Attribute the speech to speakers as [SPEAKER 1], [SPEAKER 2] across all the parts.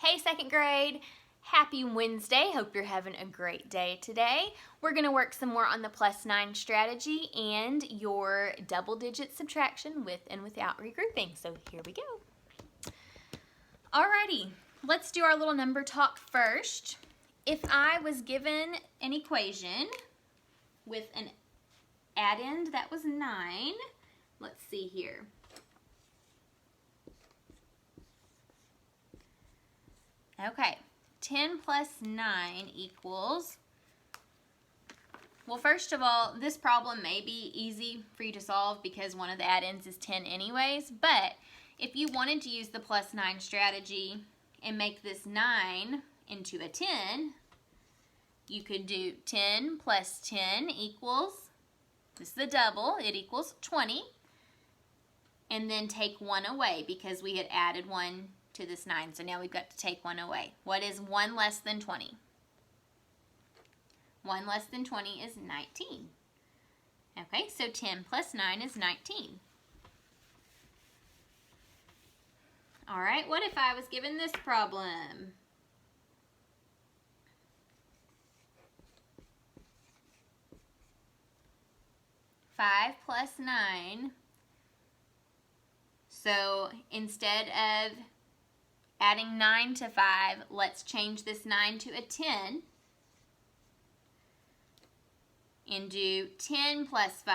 [SPEAKER 1] Hey second grade, happy Wednesday. Hope you're having a great day today. We're going to work some more on the +9 strategy and your double-digit subtraction with and without regrouping. So here we go. Alrighty, let's do our little number talk first. If I was given an equation with an addend that was 9, let's see here. Okay, 10 plus 9 equals, well, first of all, this problem may be easy for you to solve because one of the addends is 10 anyways, but if you wanted to use the +9 strategy and make this 9 into a 10, you could do 10 plus 10 equals, this is the double, it equals 20, and then take 1 away because we had added 1 to this 9, so now we've got to take 1 away. What is 1 less than 20? 1 less than 20 is 19. Okay, so 10 plus 9 is 19. All right, what if I was given this problem? Five plus 9. So instead of adding 9 to 5, let's change this 9 to a 10 and do 10 plus 5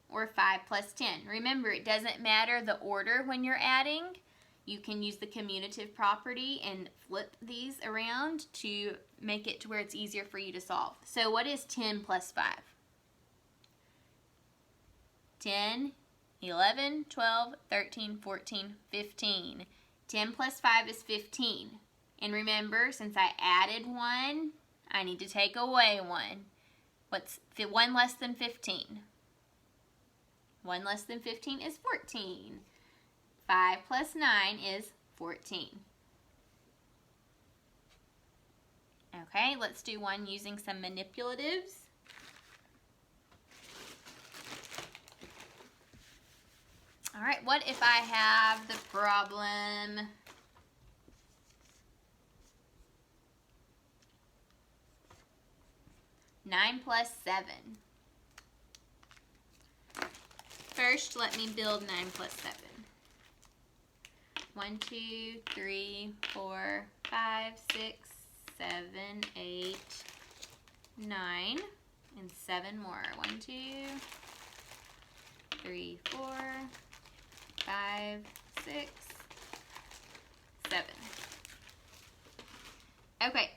[SPEAKER 1] or 5 plus 10. Remember, it doesn't matter the order when you're adding. You can use the commutative property and flip these around to make it to where it's easier for you to solve. So what is 10 plus 5? 10, 11, 12, 13, 14, 15. 10 plus 5 is 15. And remember, since I added 1, I need to take away 1. What's 1 less than 15? 1 less than 15 is 14. 5 plus 9 is 14. Okay, let's do one using some manipulatives. All right, what if I have the problem 9 plus 7? First, let me build 9 plus 7. 1, 2, 3, 4, 5, 6, 7, 8, 9, and 7 more. 1, 2, 3, 4, 5, 6, 7. Okay.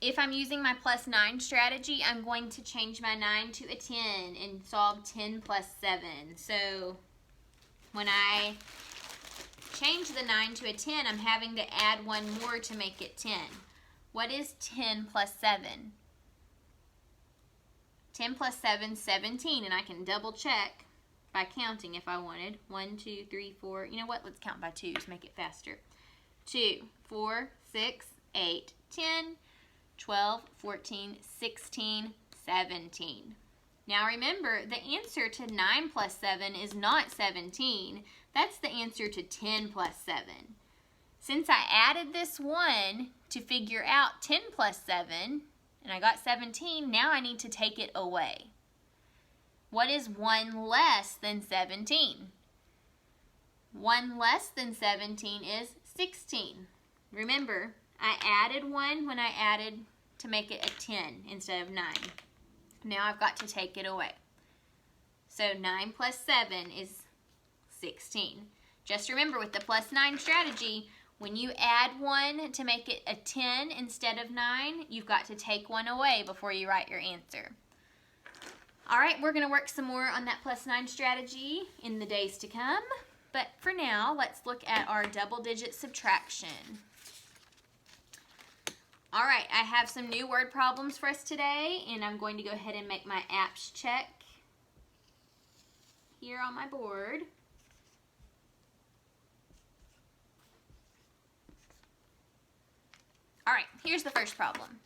[SPEAKER 1] If I'm using my +9 strategy, I'm going to change my 9 to a 10 and solve 10 plus 7. So when I change the 9 to a 10, I'm having to add 1 more to make it 10. What is 10 plus 7? 10 plus 7 is 17, and I can double check by counting if I wanted. 1, 2, 3, 4. You know what? Let's count by 2s, make it faster. 2, 4, 6, 8, 10, 12, 14, 16, 17. Now remember, the answer to 9 plus 7 is not 17. That's the answer to 10 plus 7. Since I added this 1 to figure out 10 plus 7, and I got 17, now I need to take it away. What is 1 less than 17? 1 less than 17 is 16. Remember, I added 1 when I added to make it a 10 instead of 9. Now I've got to take it away. So 9 plus 7 is 16. Just remember, with the +9 strategy, when you add 1 to make it a 10 instead of 9, you've got to take 1 away before you write your answer. All right, we're going to work some more on that +9 strategy in the days to come. But for now, let's look at our double-digit subtraction. All right, I have some new word problems for us today, and I'm going to go ahead and make my apps check here on my board. All right, here's the first problem.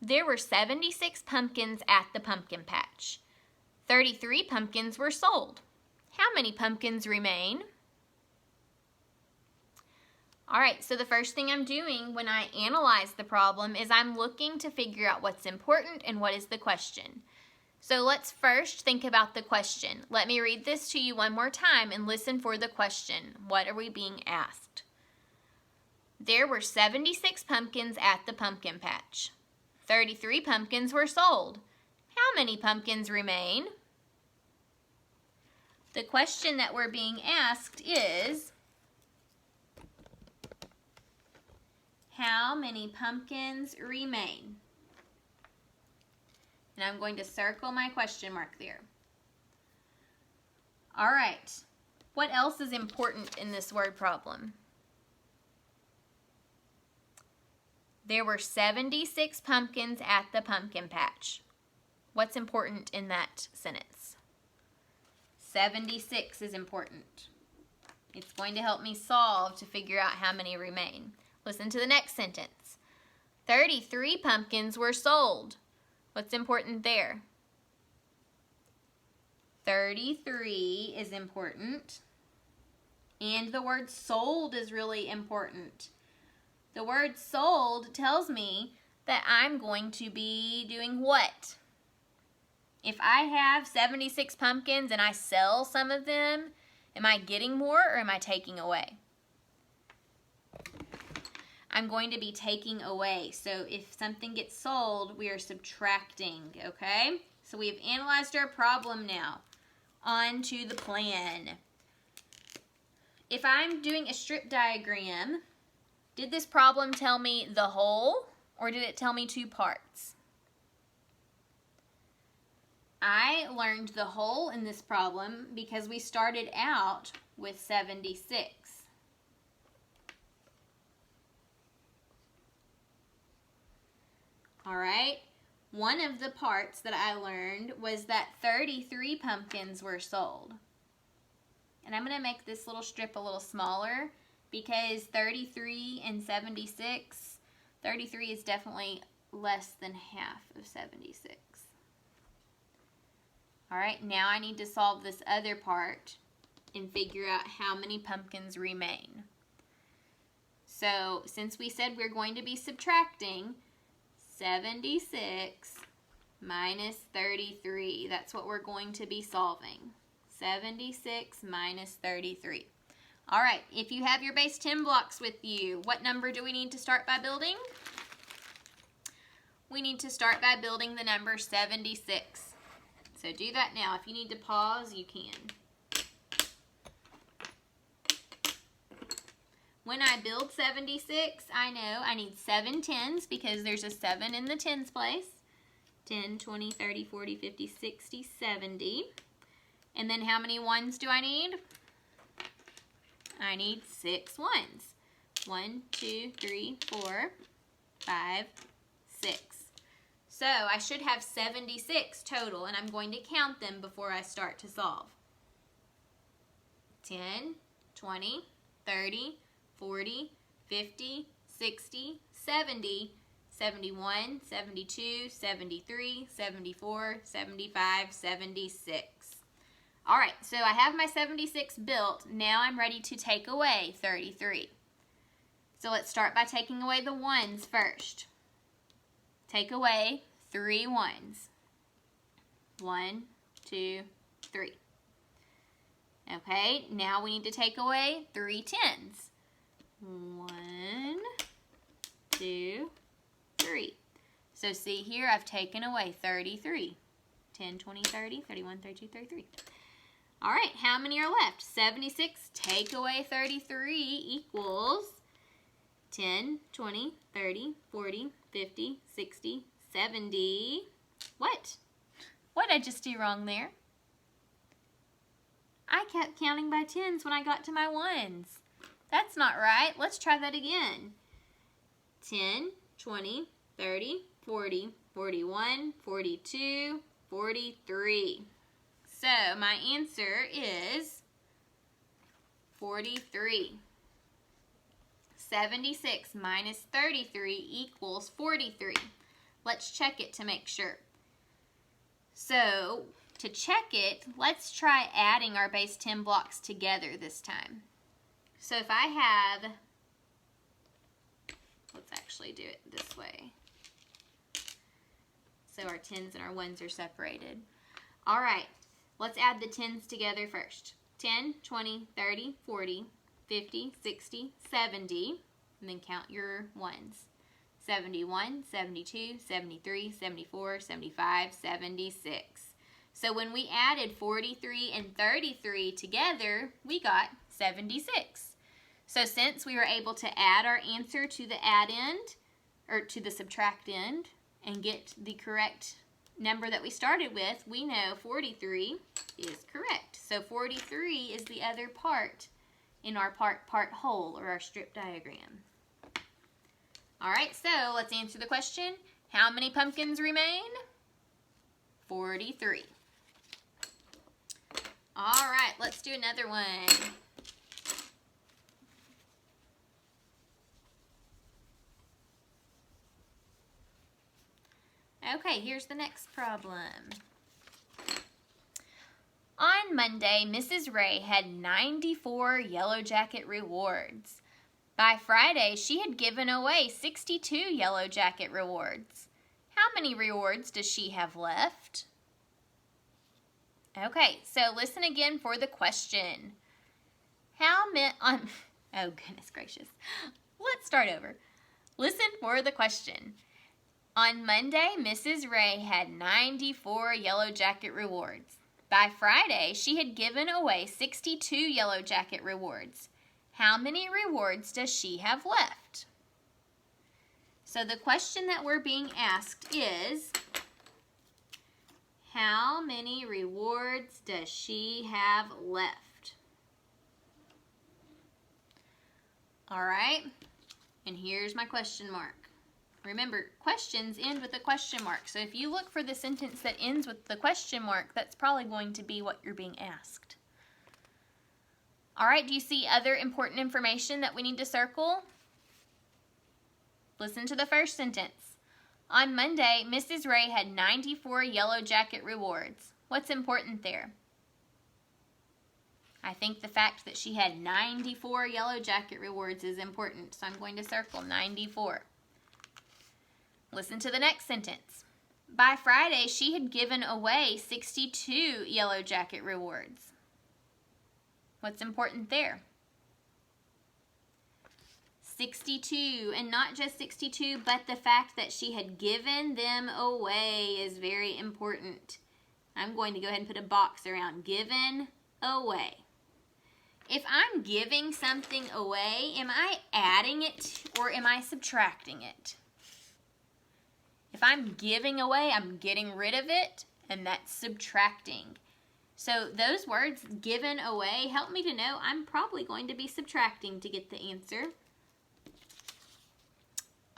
[SPEAKER 1] There were 76 pumpkins at the pumpkin patch. 33 pumpkins were sold. How many pumpkins remain? All right, so the first thing I'm doing when I analyze the problem is I'm looking to figure out what's important and what is the question. So let's first think about the question. Let me read this to you one more time and listen for the question. What are we being asked? There were 76 pumpkins at the pumpkin patch. 33 pumpkins were sold. How many pumpkins remain? The question that we're being asked is, how many pumpkins remain? And I'm going to circle my question mark there. All right, what else is important in this word problem? There were 76 pumpkins at the pumpkin patch. What's important in that sentence? 76 is important. It's going to help me solve to figure out how many remain. Listen to the next sentence. 33 pumpkins were sold. What's important there? 33 is important. And the word sold is really important. The word sold tells me that I'm going to be doing what? If I have 76 pumpkins and I sell some of them, am I getting more or am I taking away? I'm going to be taking away. So if something gets sold, we are subtracting, okay? So we've analyzed our problem now. On to the plan. If I'm doing a strip diagram, did this problem tell me the whole or did it tell me two parts? I learned the whole in this problem because we started out with 76. All right, one of the parts that I learned was that 33 pumpkins were sold. And I'm going to make this little strip a little smaller because 33 and 76, 33 is definitely less than half of 76. All right, now I need to solve this other part and figure out how many pumpkins remain. So since we said we're going to be subtracting, 76 minus 33. That's what we're going to be solving. 76 minus 33. All right, if you have your base 10 blocks with you, what number do we need to start by building? We need to start by building the number 76. So do that now. If you need to pause, you can. When I build 76, I know I need 7 tens because there's a 7 in the tens place. 10, 20, 30, 40, 50, 60, 70. And then how many ones do I need? I need 6 ones. 1, 2, 3, 4, 5, 6. So I should have 76 total, and I'm going to count them before I start to solve. 10, 20, 30, 40, 50, 60, 70, 71, 72, 73, 74, 75, 76. All right, so I have my 76 built. Now I'm ready to take away 33. So let's start by taking away the ones first. Take away 3 ones. 1, 2, 3. Okay, now we need to take away 3 tens. 1, 2, 3. So see here, I've taken away 33. 10, 20, 30, 31, 32, 33. All right, how many are left? 76, take away 33 equals 10, 20, 30, 40, 50, 60, 70. What? What did I just do wrong there? I kept counting by tens when I got to my ones. That's not right. Let's try that again. 10, 20, 30, 40, 41, 42, 43. So my answer is 43. 76 minus 33 equals 43. Let's check it to make sure. So to check it, let's try adding our base 10 blocks together this time. So if I have let's actually do it this way. So our 10s and our 1s are separated. All right, let's add the 10s together first. 10, 20, 30, 40, 50, 60, 70, and then count your 1s. 71, 72, 73, 74, 75, 76. So when we added 43 and 33 together, we got 76. So since we were able to add our answer to the add end, or to the subtract end, and get the correct number that we started with, we know 43 is correct. So 43 is the other part in our part whole, or our strip diagram. All right, so let's answer the question. How many pumpkins remain? 43. All right, let's do another one. Okay, here's the next problem. On Monday, Mrs. Ray had 94 Yellow Jacket rewards. By Friday, she had given away 62 Yellow Jacket rewards. How many rewards does she have left? Okay, so listen again for the question. How many, oh goodness gracious. Let's start over. Listen for the question. On Monday, Mrs. Ray had 94 Yellow Jacket rewards. By Friday, she had given away 62 Yellow Jacket rewards. How many rewards does she have left? So the question that we're being asked is, how many rewards does she have left? All right, and here's my question mark. Remember, questions end with a question mark. So if you look for the sentence that ends with the question mark, that's probably going to be what you're being asked. All right, do you see other important information that we need to circle? Listen to the first sentence. On Monday, Mrs. Ray had 94 Yellow Jacket rewards. What's important there? I think the fact that she had 94 Yellow Jacket rewards is important, so I'm going to circle 94. Listen to the next sentence. By Friday, she had given away 62 Yellow Jacket rewards. What's important there? 62, and not just 62, but the fact that she had given them away is very important. I'm going to go ahead and put a box around given away. If I'm giving something away, am I adding it or am I subtracting it? If I'm giving away, I'm getting rid of it, and that's subtracting. So those words, given away, help me to know I'm probably going to be subtracting to get the answer.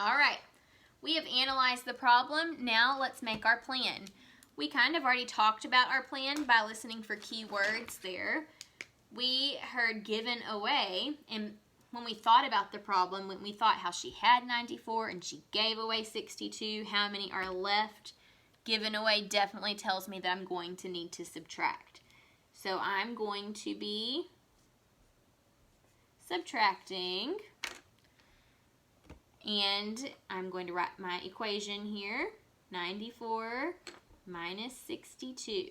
[SPEAKER 1] All right, we have analyzed the problem. Now let's make our plan. We kind of already talked about our plan by listening for key words there. We heard given away, and when we thought about the problem, when we thought how she had 94 and she gave away 62, how many are left? Given away definitely tells me that I'm going to need to subtract. So I'm going to be subtracting, and I'm going to write my equation here, 94 minus 62.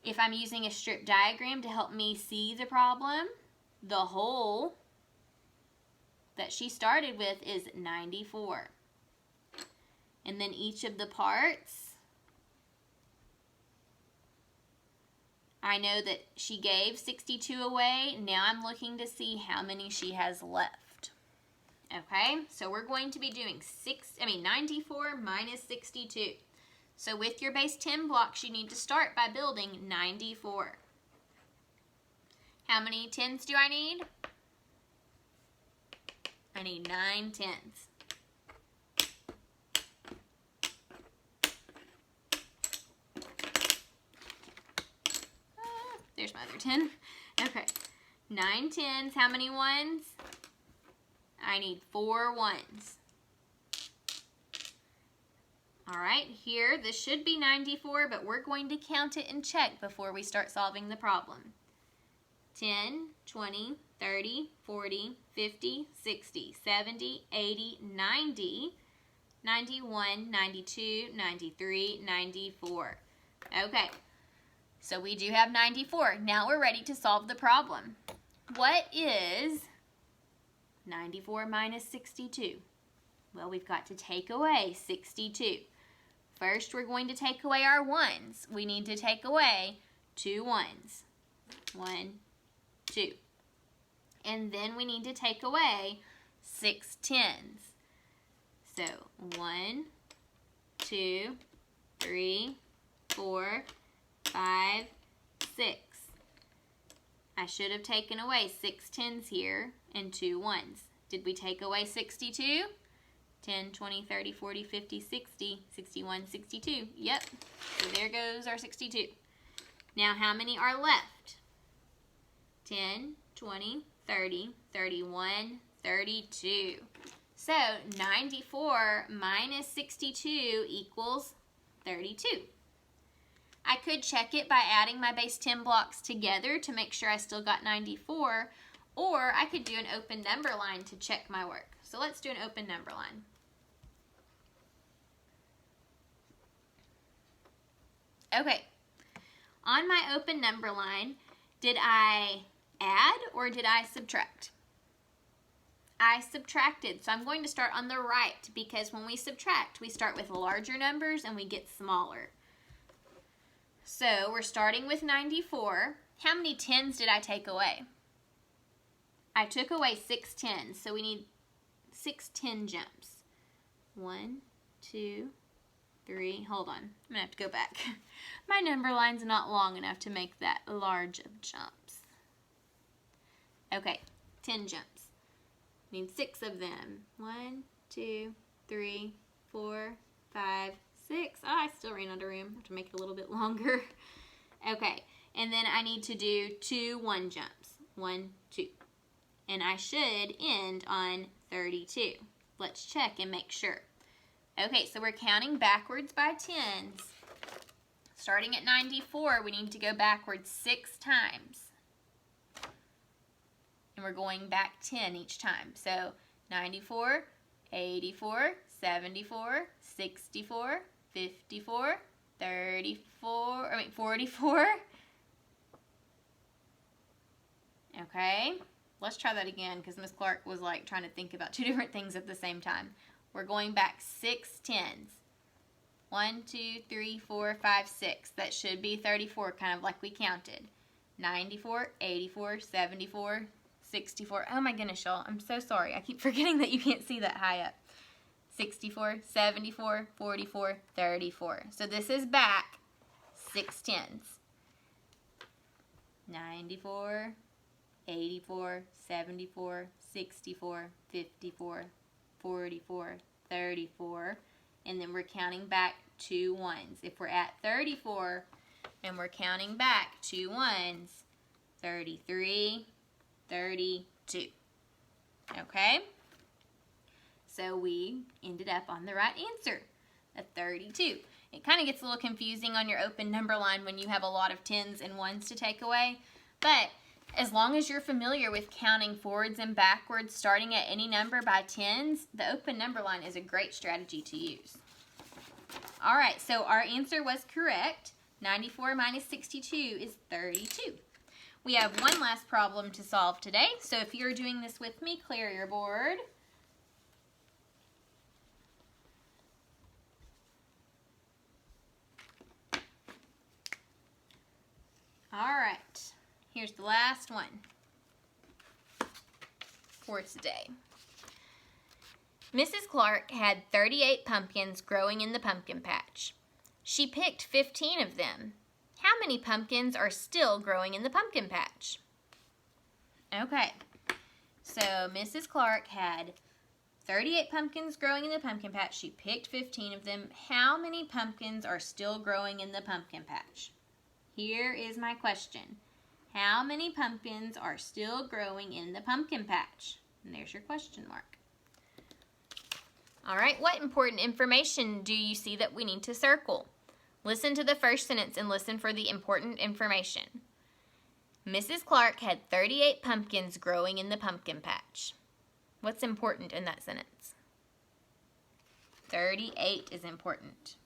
[SPEAKER 1] If I'm using a strip diagram to help me see the problem, the whole that she started with is 94. And then each of the parts, I know that she gave 62 away. Now I'm looking to see how many she has left. Okay, so we're going to be doing 94 minus 62. So with your base 10 blocks, you need to start by building 94. How many 10s do I need? I need 9 10s. There's my other 10. Okay, 9 10s. How many 1s? I need 4 1s. All right, here, this should be 94, but we're going to count it and check before we start solving the problem. 10, 20, 30, 40, 50, 60, 70, 80, 90, 91, 92, 93, 94. Okay, so we do have 94. Now we're ready to solve the problem. What is 94 minus 62? Well, we've got to take away 62. First, we're going to take away our ones. We need to take away 2 ones. 1, 2. And then we need to take away 6 tens. So 1, 2, 3, 4, 5, 6. I should have taken away 6 tens here and 2 ones. Did we take away 62? 10, 20, 30, 40, 50, 60, 61, 62. Yep. So there goes our 62. Now how many are left? 10, 20, 30, 31, 32. So 94 minus 62 equals 32. I could check it by adding my base 10 blocks together to make sure I still got 94, or I could do an open number line to check my work. So let's do an open number line. Okay, on my open number line, did I add or did I subtract? I subtracted, so I'm going to start on the right because when we subtract, we start with larger numbers and we get smaller. So we're starting with 94. How many tens did I take away? I took away 6 tens, so we need 6 10 jumps. 1, 2, 3, hold on, I'm gonna have to go back. My number line's not long enough to make that large of jumps. Okay, 10 jumps. Need 6 of them. 1, 2, 3, 4, 5, 6. Oh, I still ran out of room. I have to make it a little bit longer. Okay, and then I need to do 2 1 jumps. 1, 2. And I should end on 32. Let's check and make sure. Okay, so we're counting backwards by tens. Starting at 94, we need to go backwards 6 times. And we're going back 10 each time. So 94, 84, 74, 64, 54, 44. Okay, let's try that again because Miss Clark was like trying to think about 2 different things at the same time. We're going back 6 tens. 1, 2, 3, 4, 5, 6. That should be 34, kind of like we counted. 94, 84, 74, 64. Oh my goodness, y'all. I'm so sorry. I keep forgetting that you can't see that high up. 64, 74, 44, 34. So this is back 6 tens. 94, 84, 74, 64, 54, 44, 34. And then we're counting back 2 ones. If we're at 34 and we're counting back 2 ones, 33, 32. Okay? So we ended up on the right answer, a 32. It kind of gets a little confusing on your open number line when you have a lot of tens and ones to take away, but as long as you're familiar with counting forwards and backwards, starting at any number by tens, the open number line is a great strategy to use. All right, so our answer was correct. 94 minus 62 is 32. We have one last problem to solve today, so if you're doing this with me, clear your board. All right, here's the last one for today. Mrs. Clark had 38 pumpkins growing in the pumpkin patch. She picked 15 of them. How many pumpkins are still growing in the pumpkin patch? Okay, so Mrs. Clark had 38 pumpkins growing in the pumpkin patch. She picked 15 of them. How many pumpkins are still growing in the pumpkin patch? Here is my question. How many pumpkins are still growing in the pumpkin patch? And there's your question mark. All right, what important information do you see that we need to circle? Listen to the first sentence and listen for the important information. Mrs. Clark had 38 pumpkins growing in the pumpkin patch. What's important in that sentence? 38 is important.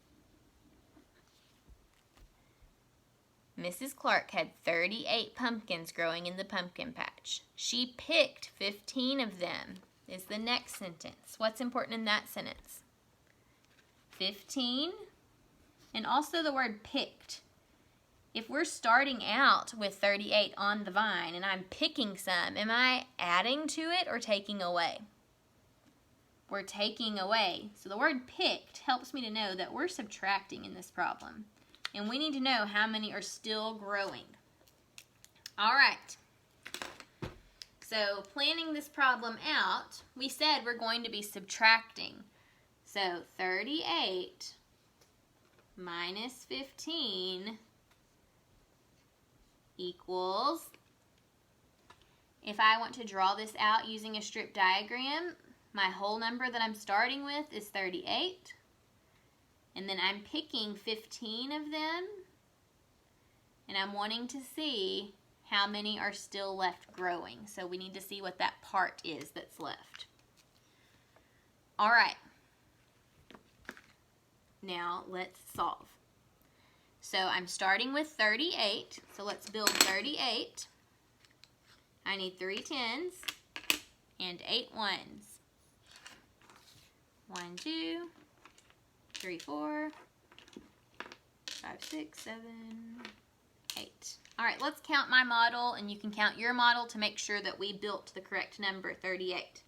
[SPEAKER 1] Mrs. Clark had 38 pumpkins growing in the pumpkin patch. She picked 15 of them is the next sentence. What's important in that sentence? 15, and also the word picked. If we're starting out with 38 on the vine and I'm picking some, am I adding to it or taking away? We're taking away. So the word picked helps me to know that we're subtracting in this problem. And we need to know how many are still growing. All right. So planning this problem out, we said we're going to be subtracting. So 38 minus 15 equals, if I want to draw this out using a strip diagram, my whole number that I'm starting with is 38. And then I'm picking 15 of them. And I'm wanting to see how many are still left growing. So we need to see what that part is that's left. All right. Now let's solve. So I'm starting with 38. So let's build 38. I need 3 10s and 8 1s. 1, 2, 3, 4, 5, 6, 7, 8. All right, let's count my model, and you can count your model to make sure that we built the correct number, 38.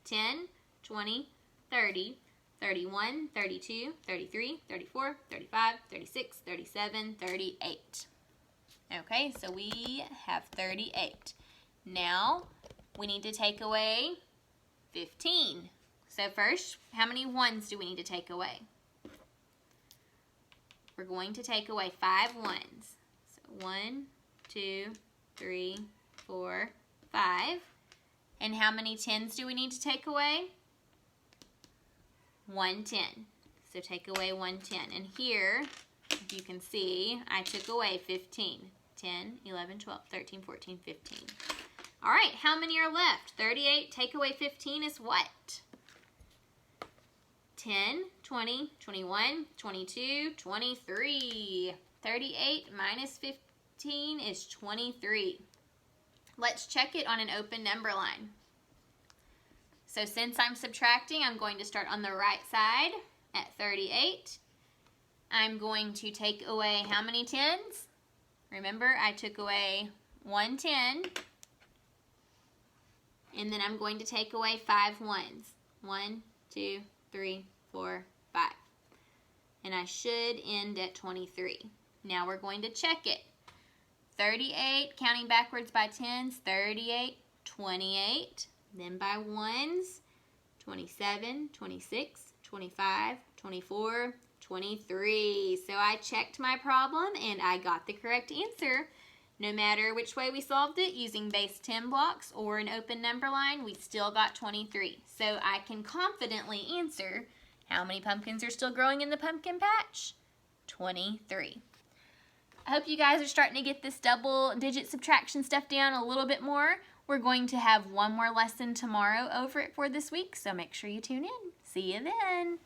[SPEAKER 1] 10, 20, 30, 31, 32, 33, 34, 35, 36, 37, 38. Okay, so we have 38. Now, we need to take away 15. So first, how many ones do we need to take away? We're going to take away 5 ones. So 1, 2, 3, 4, 5. And how many 10s do we need to take away? 1 10. So take away 1 10. And here, if you can see, I took away 15. 10, 11, 12, 13, 14, 15. All right, how many are left? 38, take away 15 is what? 10, 20, 21, 22, 23. 38 minus 15 is 23. Let's check it on an open number line. So since I'm subtracting, I'm going to start on the right side at 38. I'm going to take away how many 10s? Remember, I took away 1 10. And then I'm going to take away 5 ones. 1, 2, 3, 4, 5. And I should end at 23. Now we're going to check it. 38, counting backwards by 10s, 38, 28. Then by 1s, 27, 26, 25, 24, 23. So I checked my problem and I got the correct answer. No matter which way we solved it, using base 10 blocks or an open number line, we still got 23. So I can confidently answer how many pumpkins are still growing in the pumpkin patch? 23. I hope you guys are starting to get this double-digit subtraction stuff down a little bit more. We're going to have one more lesson tomorrow over it for this week, so make sure you tune in. See you then.